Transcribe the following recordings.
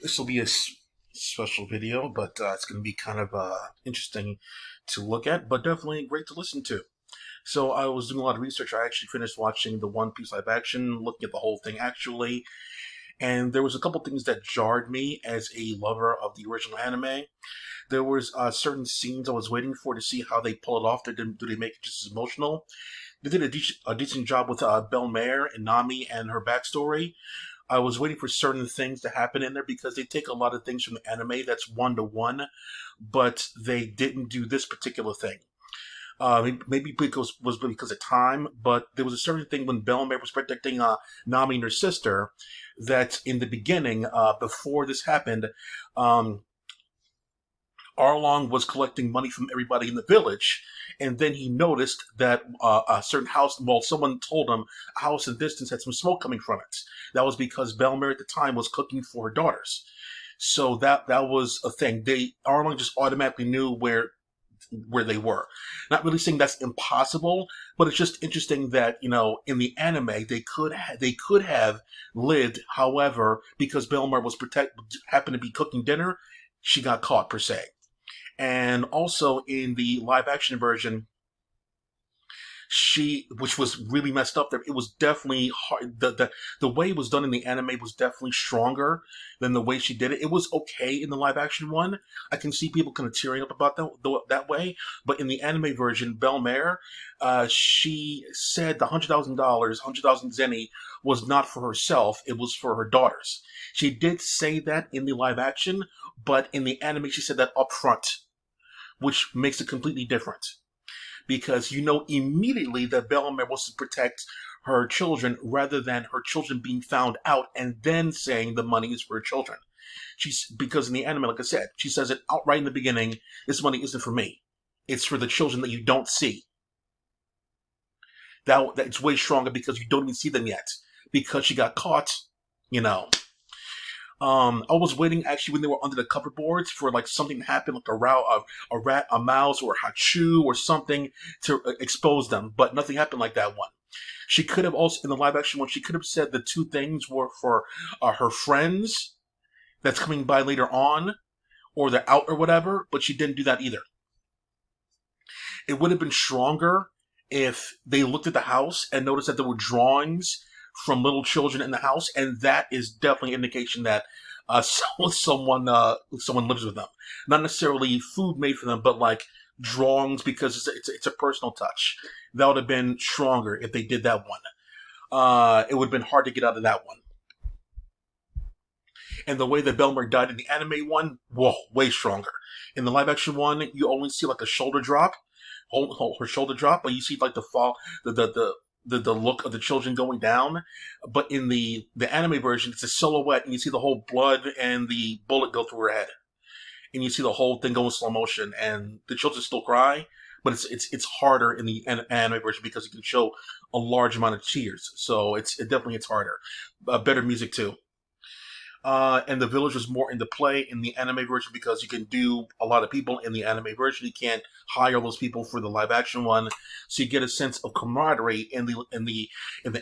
This will be a special video, but it's going to be kind of interesting to look at, but definitely great to listen to. So I was doing a lot of research. I actually finished watching the One Piece live action, looking at the whole thing actually, and there was a couple things that jarred me as a lover of the original anime. There was certain scenes I was waiting for to see how they pull it off. Do they make it just as emotional? They did a decent job with Belmare and Nami and her backstory. I was waiting for certain things to happen in there because they take a lot of things from the anime that's one to one, but they didn't do this particular thing. Maybe because was because of time, but there was a certain thing when Bellamere was protecting Nami and her sister that in the beginning, before this happened, um, Arlong was collecting money from everybody in the village, and then he noticed that a certain house, well, someone told him a house in the distance had some smoke coming from it. That was because Belmer at the time was cooking for her daughters. So that was a thing. Arlong just automatically knew where they were. Not really saying that's impossible, but it's just interesting that in the anime they could have lived. However, because Belmar was happened to be cooking dinner, she got caught per se. And also in the live action version, which was really messed up there, it was definitely hard. The way it was done in the anime was definitely stronger than the way she did it. It was okay in the live action one. I can see people kind of tearing up about that way, but in the anime version, Belmare, she said the $100,000, 100,000 zeni, was not for herself; it was for her daughters. She did say that in the live action, but in the anime, she said that up front, which makes it completely different because you know immediately that Bellamere wants to protect her children rather than her children being found out and then saying the money is for her children. She's because in the anime, like I said, she says it outright in the beginning. This money isn't for me; it's for the children that you don't see. That it's way stronger because you don't even see them yet because she got caught. You know, I was waiting actually when they were under the cover boards for like something to happen, like a rat, a mouse, or a hachu or something to expose them, but nothing happened like that one. She could have also, in the live action one, she could have said the two things were for her friends that's coming by later on, or they're out or whatever, but she didn't do that either. It would have been stronger if they looked at the house and noticed that there were drawings from little children in the house, and that is definitely an indication that someone lives with them. Not necessarily food made for them, but like drawings because it's a personal touch. That would have been stronger if they did that one. It would have been hard to get out of that one. And the way that Belmer died in the anime one, whoa, way stronger. In the live action one, you only see like a shoulder drop, her shoulder drop, but you see like the fall, the look of the children going down. But in the anime version, it's a silhouette, and you see the whole blood and the bullet go through her head, and you see the whole thing go in slow motion, and the children still cry. But it's harder in the anime version because you can show a large amount of tears, so it definitely it's harder. Better music too. And the village was more into play in the anime version because you can do a lot of people in the anime version. You can't hire those people for the live action one, so you get a sense of camaraderie in the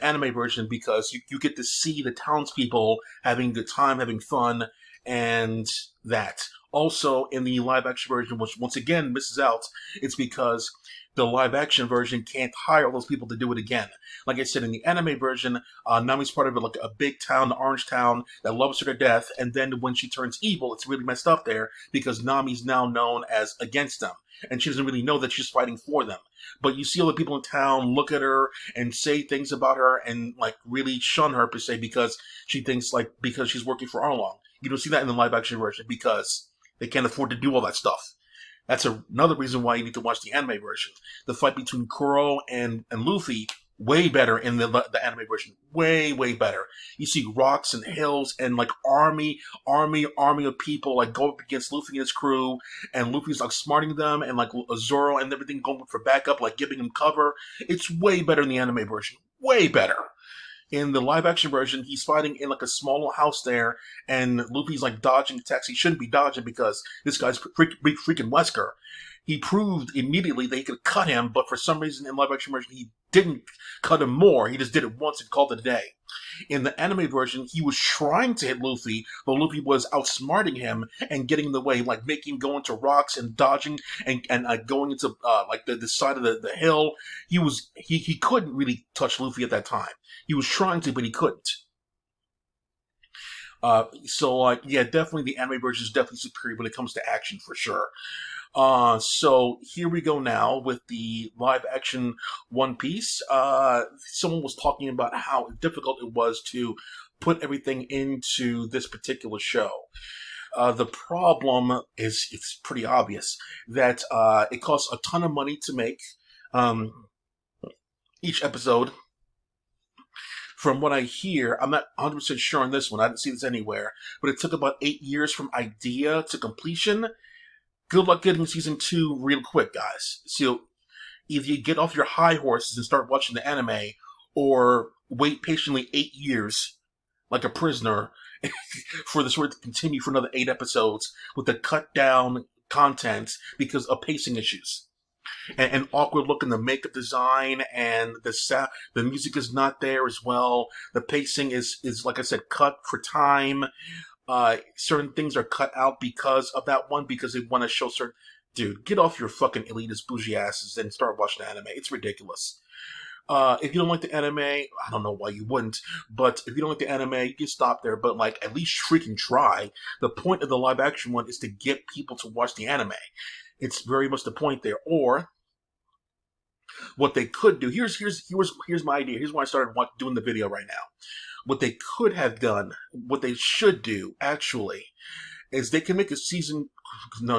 anime version because you get to see the townspeople having a good time, having fun, and that. Also, in the live action version, which once again misses out, it's because the live action version can't hire those people to do it again. Like I said, in the anime version, Nami's part of like a big town, the Orange Town, that loves her to death, and then when she turns evil, it's really messed up there because Nami's now known as against them, and she doesn't really know that she's fighting for them. But you see all the people in town look at her and say things about her and like really shun her per se because she thinks like because she's working for Arlong. You don't see that in the live action version because they can't afford to do all that stuff. That's another reason why you need to watch the anime version. The fight between Kuro and Luffy, way better in the anime version. Way better. You see rocks and hills and like army of people like go up against Luffy and his crew, and Luffy's like smarting them, and like Zoro and everything going for backup, like giving him cover. It's way better in the anime version. Way better. In the live action version, he's fighting in like a small house there, and Luffy's like dodging attacks he shouldn't be dodging because this guy's freaking Wesker. he proved immediately that he could cut him, but for some reason in live action version he didn't cut him more. He just did it once and called it a day. In the anime version, he was trying to hit Luffy, but Luffy was outsmarting him and getting in the way, like making him go into rocks and dodging and going into like the side of the hill. He couldn't really touch Luffy at that time. He was trying to, but he couldn't. So like, yeah, definitely the anime version is definitely superior when it comes to action for sure. So here we go now with the live action One Piece. Someone was talking about how difficult it was to put everything into this particular show. The problem is, it's pretty obvious that it costs a ton of money to make each episode. From what I hear, I'm not 100% sure on this one, I didn't see this anywhere, but it took about 8 years from idea to completion. Good luck getting season 2 real quick, guys. So either you get off your high horses and start watching the anime, or wait patiently 8 years, like a prisoner, for the story to continue for another 8 episodes with the cut down content because of pacing issues. And awkward look in the makeup design, and the music is not there as well. The pacing is like I said, cut for time. Certain things are cut out because of that one, because they want to show certain... Dude, get off your fucking elitist bougie asses and start watching the anime. It's ridiculous. If you don't like the anime, I don't know why you wouldn't, but if you don't like the anime, you can stop there, but like, at least freaking try. The point of the live action one is to get people to watch the anime. It's very much the point there. Or what they could do, here's my idea. Here's why I started doing the video right now. What they could have done, what they should do, actually, is they can make a season... No.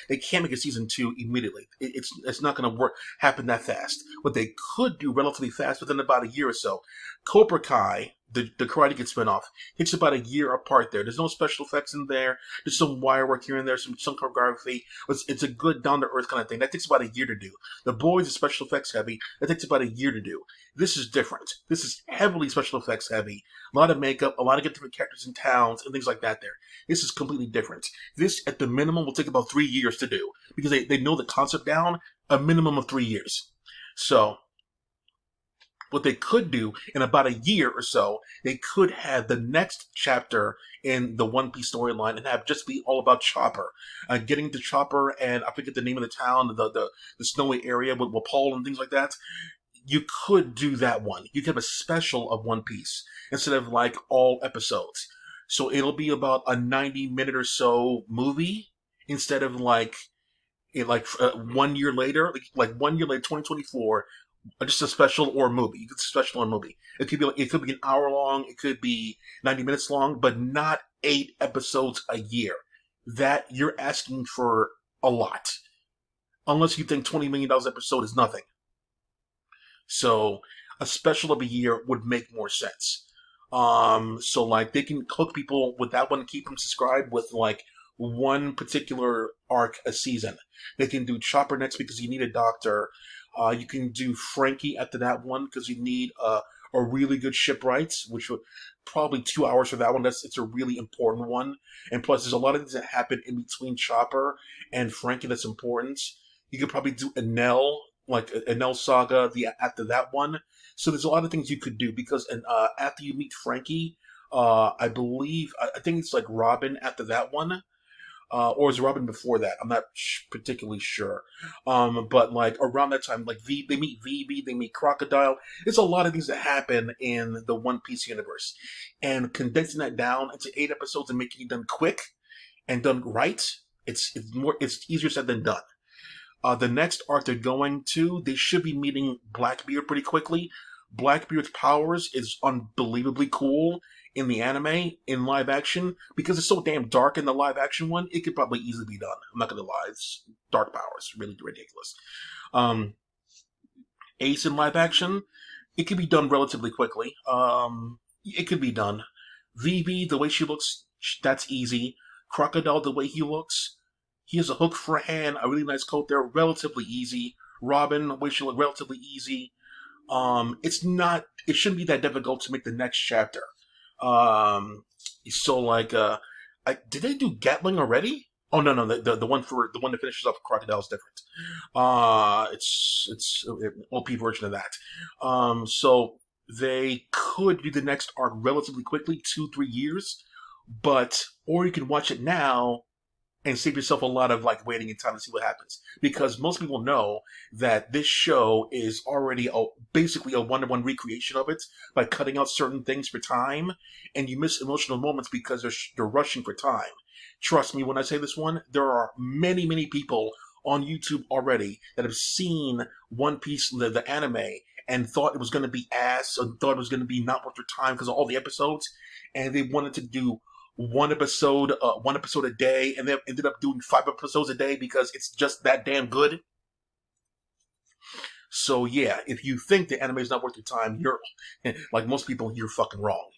They can't make a season 2 immediately. It's not going to happen that fast. What they could do relatively fast, within about a year or so, Cobra Kai, the Karate Kid spinoff, takes about a year apart there. There's no special effects in there. There's some wire work here and there, some choreography. It's a good down-to-earth kind of thing. That takes about a year to do. The Boys is special effects heavy. That takes about a year to do. This is different. This is heavily special effects heavy. A lot of makeup, a lot of different characters in towns, and things like that there. This is completely different. This, at the minimum, will take about 3 years to do, because they know the concept down, a minimum of 3 years. So what they could do in about a year or so, they could have the next chapter in the One Piece storyline and have just be all about Chopper. Getting to Chopper, and I forget the name of the town, the snowy area with Paul and things like that. You could do that one. You could have a special of One Piece instead of like all episodes. So it'll be about a 90-minute or so movie instead of like 1 year later, like 1 year later, 2024. Just a special or a movie. It's a special or a movie. It could be an hour long. It could be 90 minutes long, but not 8 episodes a year. That, you're asking for a lot, unless you think $20 million episode is nothing. So a special of a year would make more sense. So like, they can hook people with that one and keep them subscribed with like one particular arc a season. They can do Chopper next because you need a doctor. You can do Frankie after that one because you need a really good shipwrights, which would probably 2 hours for that one. It's a really important one. And plus, there's a lot of things that happen in between Chopper and Frankie that's important. You could probably do Enel, like Enel Saga, after that one. So there's a lot of things you could do, because after you meet Frankie, I think it's like Robin after that one. Or is Robin before that? I'm not particularly sure. But like around that time, like they meet VB, they meet Crocodile. There's a lot of things that happen in the One Piece universe, and condensing that down into 8 episodes and making it done quick and done right, it's easier said than done. The next arc they're going to, they should be meeting Blackbeard pretty quickly. Blackbeard's powers is unbelievably cool in the anime, in live action, because it's so damn dark in the live action one. It could probably easily be done. I'm not gonna lie, it's dark powers, really ridiculous. Ace in live action, it could be done relatively quickly. It could be done. VB, the way she looks, that's easy. Crocodile, the way he looks, he has a hook for a hand, a really nice coat there, relatively easy. Robin, the way she looks, relatively easy. It shouldn't be that difficult to make the next chapter. So like, did they do Gatling already? Oh no, no, the one for the one that finishes off Crocodile is different. It's an OP version of that. So they could do the next arc relatively quickly, 2 3 years, but or you can watch it now and save yourself a lot of like waiting in time to see what happens. Because most people know that this show is already basically a one-to-one recreation of it by cutting out certain things for time, and you miss emotional moments because they're rushing for time. Trust me when I say this one, there are many, many people on YouTube already that have seen One Piece, the anime, and thought it was going to be ass, and thought it was going to be not worth their time because of all the episodes, and they wanted to do one episode a day, and they ended up doing 5 episodes a day because it's just that damn good. So yeah, if you think the anime is not worth your time, you're like most people, you're fucking wrong.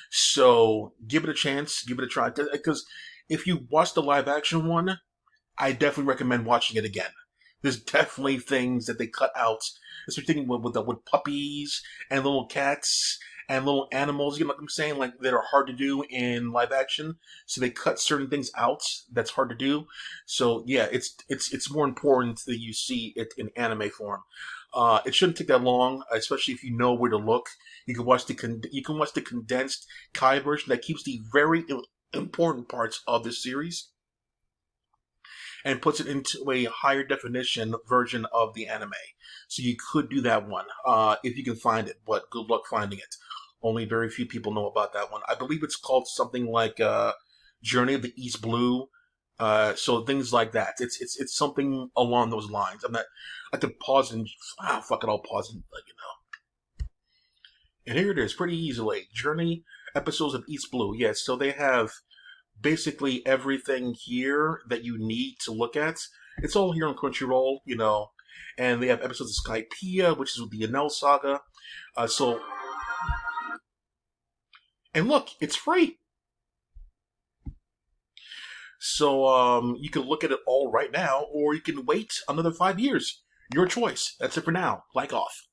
So give it a chance, give it a try. Because if you watch the live action one, I definitely recommend watching it again. There's definitely things that they cut out, especially with puppies and little cats and little animals. You know what I'm saying? Like that are hard to do in live action. So they cut certain things out that's hard to do. So yeah, it's more important that you see it in anime form. It shouldn't take that long, especially if you know where to look. You can watch you can watch the condensed Kai version that keeps the very important parts of the series and puts it into a higher definition version of the anime. So you could do that one if you can find it, but good luck finding it. Only very few people know about that one. I believe it's called something like Journey of the East Blue. So things like that. It's something along those lines. I'm not. I could pause and fuck it. I'll pause and like And here it is, pretty easily. Journey episodes of East Blue. Yes, so they have basically everything here that you need to look at. It's all here on Crunchyroll, and they have episodes of Skypiea, which is with the Enel saga. And look, it's free. So you can look at it all right now, or you can wait another 5 years. Your choice. That's it for now. Like off.